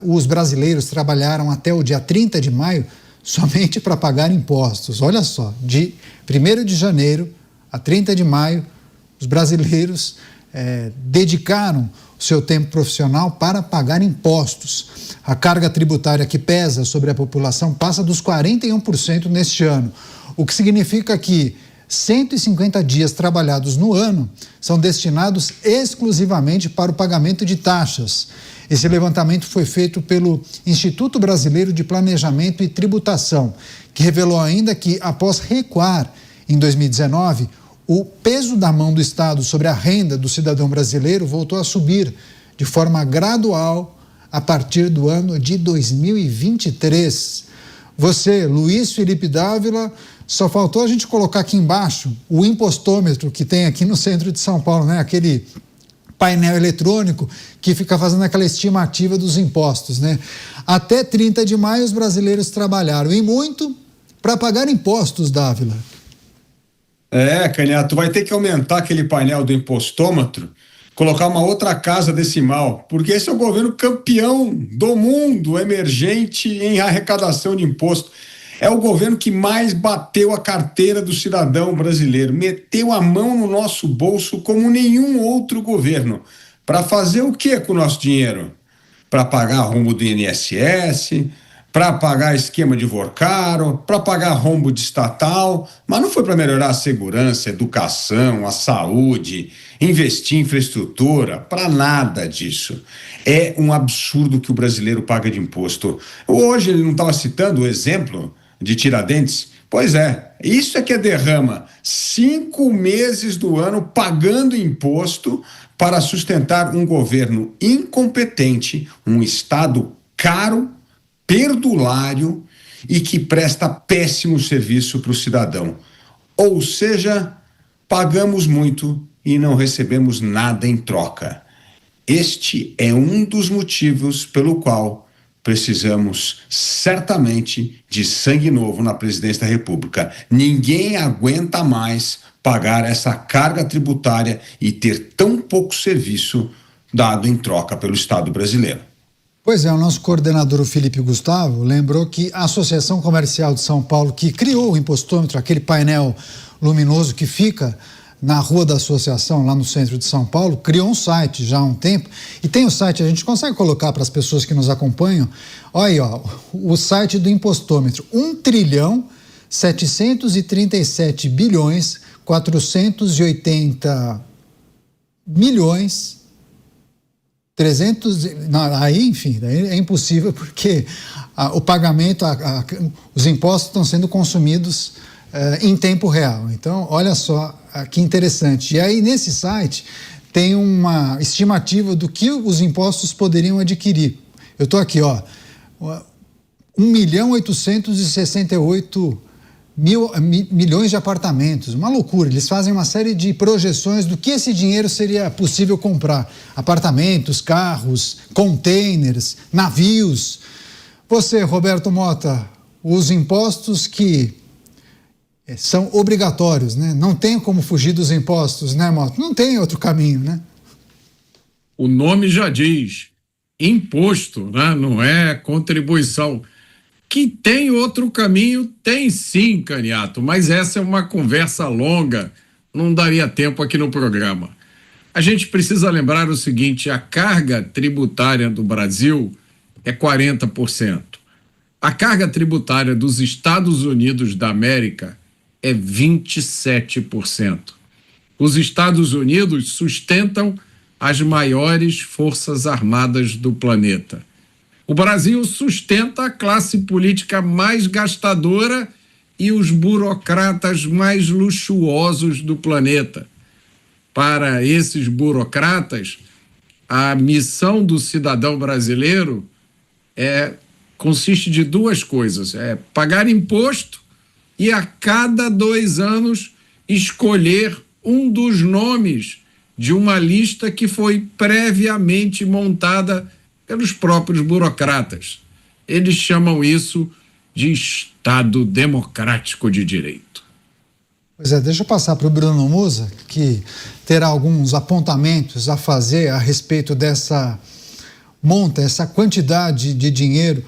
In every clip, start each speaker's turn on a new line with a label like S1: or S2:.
S1: Os brasileiros trabalharam até o dia 30 de maio somente para pagar impostos. Olha só, de 1º de janeiro a 30 de maio, os brasileiros dedicaram o seu tempo profissional para pagar impostos. A carga tributária que pesa sobre a população passa dos 41% neste ano, o que significa que 150 dias trabalhados no ano são destinados exclusivamente para o pagamento de taxas. Esse levantamento foi feito pelo Instituto Brasileiro de Planejamento e Tributação, que revelou ainda que, após recuar em 2019, o peso da mão do Estado sobre a renda do cidadão brasileiro voltou a subir de forma gradual a partir do ano de 2023. Você, Luiz Felipe Dávila, só faltou a gente colocar aqui embaixo o impostômetro que tem aqui no centro de São Paulo, né? Aquele painel eletrônico que fica fazendo aquela estimativa dos impostos, né? Até 30 de maio os brasileiros trabalharam, e muito, para pagar impostos, Dávila.
S2: Canhato, vai ter que aumentar aquele painel do impostômetro, colocar uma outra casa decimal, porque esse é o governo campeão do mundo emergente em arrecadação de imposto. É o governo que mais bateu a carteira do cidadão brasileiro, meteu a mão no nosso bolso como nenhum outro governo. Para fazer o que com o nosso dinheiro? Para pagar rombo do INSS, para pagar esquema de Vorcaro, para pagar rombo de estatal, mas não foi para melhorar a segurança, a educação, a saúde, investir em infraestrutura, para nada disso. É um absurdo que o brasileiro paga de imposto. Hoje ele não estava citando o exemplo de Tiradentes? Pois é, isso é que é derrama. 5 meses do ano pagando imposto para sustentar um governo incompetente, um Estado caro, perdulário e que presta péssimo serviço para o cidadão. Ou seja, pagamos muito e não recebemos nada em troca. Este é um dos motivos pelo qual precisamos certamente de sangue novo na presidência da República. Ninguém aguenta mais pagar essa carga tributária e ter tão pouco serviço dado em troca pelo Estado brasileiro.
S1: Pois é, o nosso coordenador, o Felipe Gustavo, lembrou que a Associação Comercial de São Paulo, que criou o impostômetro, aquele painel luminoso que fica na Rua da Associação, lá no centro de São Paulo, criou um site já há um tempo, e tem o site, a gente consegue colocar para as pessoas que nos acompanham, olha aí, o site do impostômetro, 1.737.480.300, aí, enfim, é impossível porque o pagamento, os impostos estão sendo consumidos em tempo real. Então, olha só que interessante. E aí, nesse site, tem uma estimativa do que os impostos poderiam adquirir. Eu estou aqui, 1.868.000.000 de apartamentos. Uma loucura. Eles fazem uma série de projeções do que esse dinheiro seria possível comprar. Apartamentos, carros, containers, navios. Você, Roberto Mota, os impostos que são obrigatórios, né? Não tem como fugir dos impostos, né, Mota? Não tem outro caminho, né?
S3: O nome já diz, imposto, né? Não é contribuição. Que tem outro caminho, tem sim, Canhato, mas essa é uma conversa longa, não daria tempo aqui no programa. A gente precisa lembrar o seguinte, a carga tributária do Brasil é 40%. A carga tributária dos Estados Unidos da América é 27%. Os Estados Unidos sustentam as maiores forças armadas do planeta. O Brasil sustenta a classe política mais gastadora e os burocratas mais luxuosos do planeta. Para esses burocratas, a missão do cidadão brasileiro consiste de 2 coisas: pagar imposto e a cada 2 anos escolher um dos nomes de uma lista que foi previamente montada pelos próprios burocratas. Eles chamam isso de Estado Democrático de Direito.
S1: Pois é, deixa eu passar para o Bruno Musa, que terá alguns apontamentos a fazer a respeito dessa monta essa quantidade de dinheiro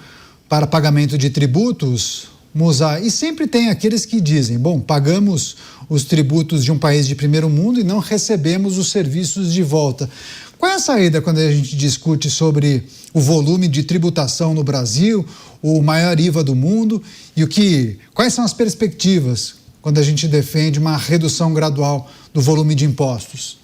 S1: para pagamento de tributos, Musa? E sempre tem aqueles que dizem, bom, pagamos os tributos de um país de primeiro mundo e não recebemos os serviços de volta. Qual é a saída quando a gente discute sobre o volume de tributação no Brasil, o maior IVA do mundo quais são as perspectivas quando a gente defende uma redução gradual do volume de impostos?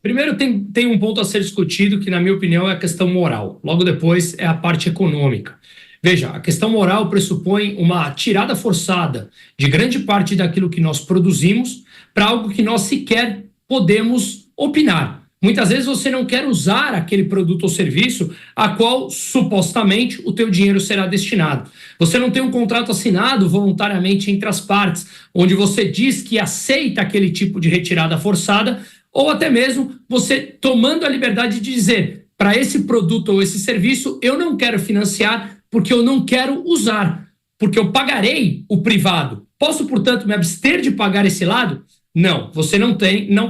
S4: Primeiro, tem um ponto a ser discutido que, na minha opinião, é a questão moral. Logo depois é a parte econômica. Veja, a questão moral pressupõe uma tirada forçada de grande parte daquilo que nós produzimos para algo que nós sequer podemos opinar. Muitas vezes você não quer usar aquele produto ou serviço a qual, supostamente, o teu dinheiro será destinado. Você não tem um contrato assinado voluntariamente entre as partes, onde você diz que aceita aquele tipo de retirada forçada, ou até mesmo você tomando a liberdade de dizer, para esse produto ou esse serviço, eu não quero financiar porque eu não quero usar, porque eu pagarei o privado. Posso, portanto, me abster de pagar esse lado? Não, você não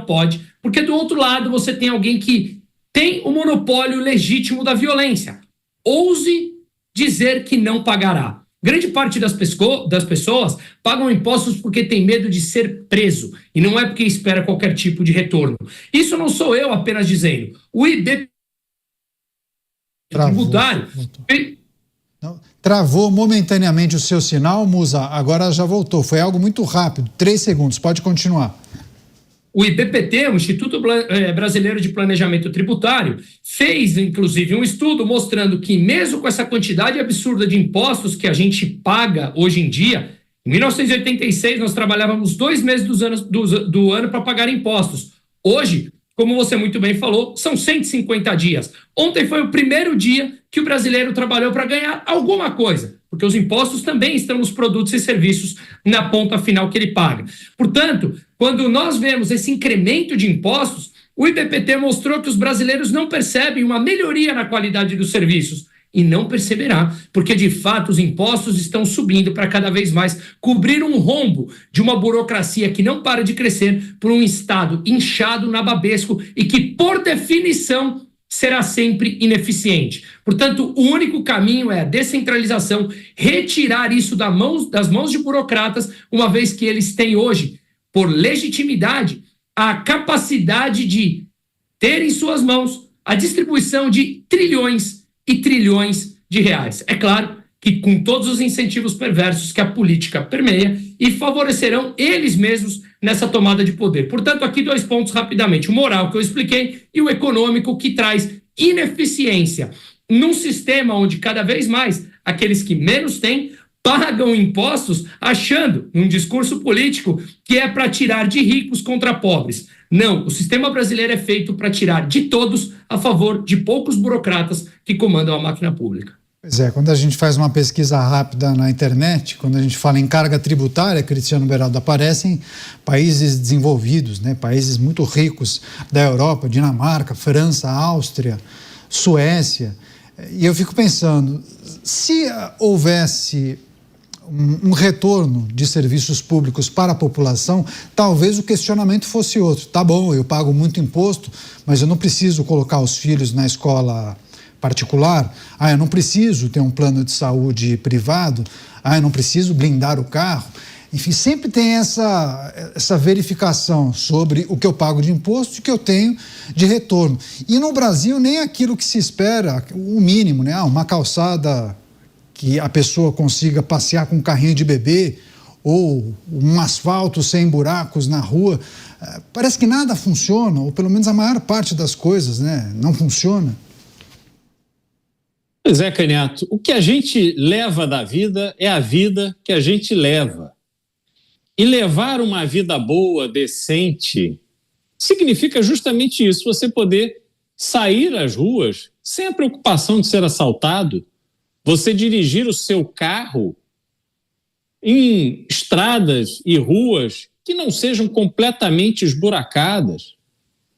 S4: pode, porque do outro lado você tem alguém que tem o monopólio legítimo da violência. Ouse dizer que não pagará. Grande parte das pessoas pagam impostos porque tem medo de ser preso e não é porque espera qualquer tipo de retorno. Isso não sou eu apenas dizendo. O IBP tributário...
S1: Travou momentaneamente o seu sinal, Musa, agora já voltou. Foi algo muito rápido, 3 segundos, pode continuar.
S4: O IBPT, o Instituto Brasileiro de Planejamento Tributário, fez, inclusive, um estudo mostrando que, mesmo com essa quantidade absurda de impostos que a gente paga hoje em dia, em 1986 nós trabalhávamos 2 meses do ano para pagar impostos. Hoje, como você muito bem falou, são 150 dias. Ontem foi o primeiro dia que o brasileiro trabalhou para ganhar alguma coisa, porque os impostos também estão nos produtos e serviços na ponta final que ele paga. Portanto, quando nós vemos esse incremento de impostos, o IBPT mostrou que os brasileiros não percebem uma melhoria na qualidade dos serviços. E não perceberá, porque de fato os impostos estão subindo para cada vez mais cobrir um rombo de uma burocracia que não para de crescer por um Estado inchado, nababesco e que, por definição, será sempre ineficiente. Portanto, o único caminho é a descentralização, retirar isso das mãos de burocratas, uma vez que eles têm hoje, por legitimidade, a capacidade de ter em suas mãos a distribuição de trilhões e trilhões de reais. É claro que com todos os incentivos perversos que a política permeia e favorecerão eles mesmos nessa tomada de poder. Portanto, aqui 2 pontos rapidamente. O moral, que eu expliquei, e o econômico, que traz ineficiência num sistema onde cada vez mais aqueles que menos têm pagam impostos achando, num discurso político, que é para tirar de ricos contra pobres. Não, o sistema brasileiro é feito para tirar de todos a favor de poucos burocratas que comandam a máquina pública.
S1: Pois é, quando a gente faz uma pesquisa rápida na internet, quando a gente fala em carga tributária, Cristiano Beraldo, aparecem países desenvolvidos, né, países muito ricos da Europa, Dinamarca, França, Áustria, Suécia. E eu fico pensando, se houvesse um retorno de serviços públicos para a população, talvez o questionamento fosse outro. Tá bom, eu pago muito imposto, mas eu não preciso colocar os filhos na escola particular. Eu não preciso ter um plano de saúde privado. Eu não preciso blindar o carro. Enfim, sempre tem essa verificação sobre o que eu pago de imposto e o que eu tenho de retorno. E no Brasil, nem aquilo que se espera, o mínimo, né? Uma calçada que a pessoa consiga passear com um carrinho de bebê ou um asfalto sem buracos na rua. Parece que nada funciona, ou pelo menos a maior parte das coisas, né, não funciona.
S5: Pois é, Canhato, o que a gente leva da vida é a vida que a gente leva. E levar uma vida boa, decente, significa justamente isso, você poder sair às ruas sem a preocupação de ser assaltado, você dirigir o seu carro em estradas e ruas que não sejam completamente esburacadas.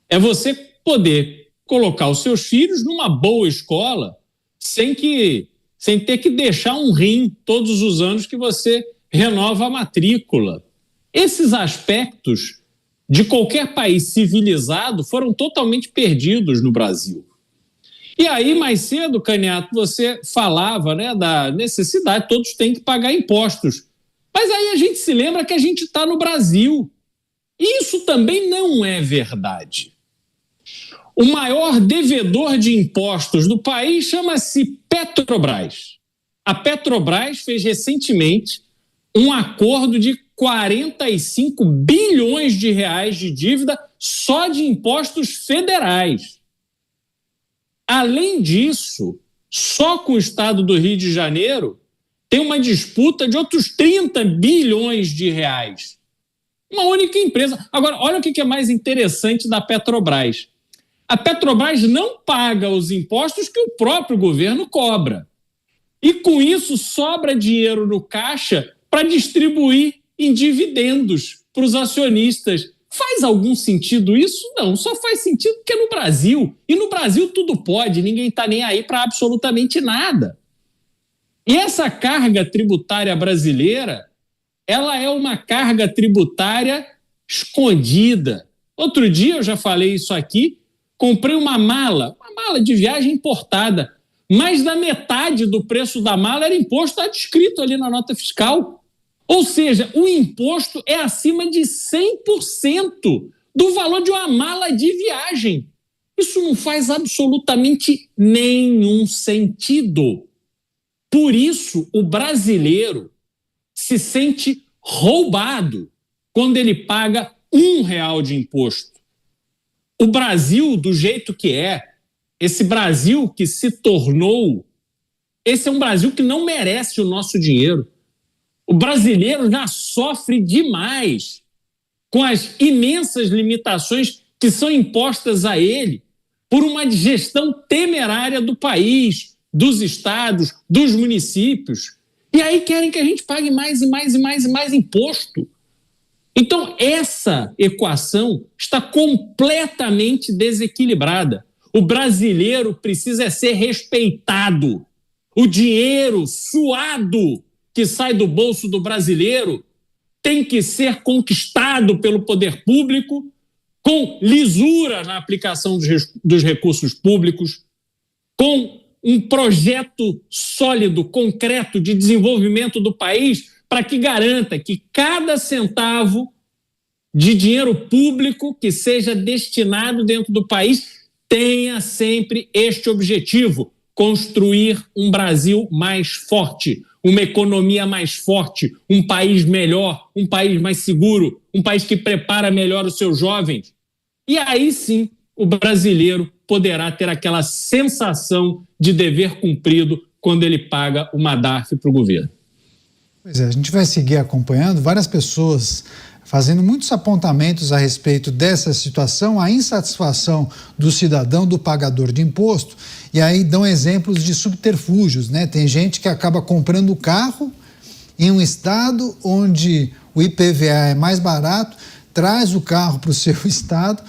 S5: É você poder colocar os seus filhos numa boa escola sem ter que deixar um rim todos os anos que você renova a matrícula. Esses aspectos de qualquer país civilizado foram totalmente perdidos no Brasil. E aí, mais cedo, Caniato, você falava, né, da necessidade, todos têm que pagar impostos. Mas aí a gente se lembra que a gente está no Brasil. E isso também não é verdade. O maior devedor de impostos do país chama-se Petrobras. A Petrobras fez recentemente um acordo de 45 bilhões de reais de dívida só de impostos federais. Além disso, só com o estado do Rio de Janeiro tem uma disputa de outros 30 bilhões de reais. Uma única empresa. Agora, olha o que é mais interessante da Petrobras. A Petrobras não paga os impostos que o próprio governo cobra. E com isso sobra dinheiro no caixa para distribuir em dividendos para os acionistas. Faz algum sentido isso? Não, só faz sentido porque é no Brasil. E no Brasil tudo pode, ninguém está nem aí para absolutamente nada. E essa carga tributária brasileira, ela é uma carga tributária escondida. Outro dia, eu já falei isso aqui, comprei uma mala de viagem importada. Mais da metade do preço da mala era imposto adscrito ali na nota fiscal. Ou seja, o imposto é acima de 100% do valor de uma mala de viagem. Isso não faz absolutamente nenhum sentido. Por isso, o brasileiro se sente roubado quando ele paga R$1 de imposto. O Brasil, do jeito que é, esse Brasil que se tornou, esse é um Brasil que não merece o nosso dinheiro. O brasileiro já sofre demais com as imensas limitações que são impostas a ele por uma gestão temerária do país, dos estados, dos municípios. E aí querem que a gente pague mais e mais e mais e mais imposto. Então, essa equação está completamente desequilibrada. O brasileiro precisa ser respeitado. O dinheiro suado que sai do bolso do brasileiro tem que ser conquistado pelo poder público com lisura na aplicação dos recursos públicos, com um projeto sólido, concreto de desenvolvimento do país para que garanta que cada centavo de dinheiro público que seja destinado dentro do país tenha sempre este objetivo: construir um Brasil mais forte, uma economia mais forte, um país melhor, um país mais seguro, um país que prepara melhor os seus jovens. E aí sim o brasileiro poderá ter aquela sensação de dever cumprido quando ele paga uma DARF para o governo.
S1: Pois é, a gente vai seguir acompanhando várias pessoas fazendo muitos apontamentos a respeito dessa situação, a insatisfação do cidadão, do pagador de imposto, e aí dão exemplos de subterfúgios, né? Tem gente que acaba comprando carro em um estado onde o IPVA é mais barato, traz o carro para o seu estado,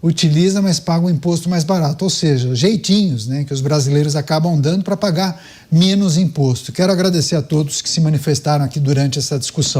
S1: utiliza, mas paga um imposto mais barato. Ou seja, jeitinhos, né, que os brasileiros acabam dando para pagar menos imposto. Quero agradecer a todos que se manifestaram aqui durante essa discussão.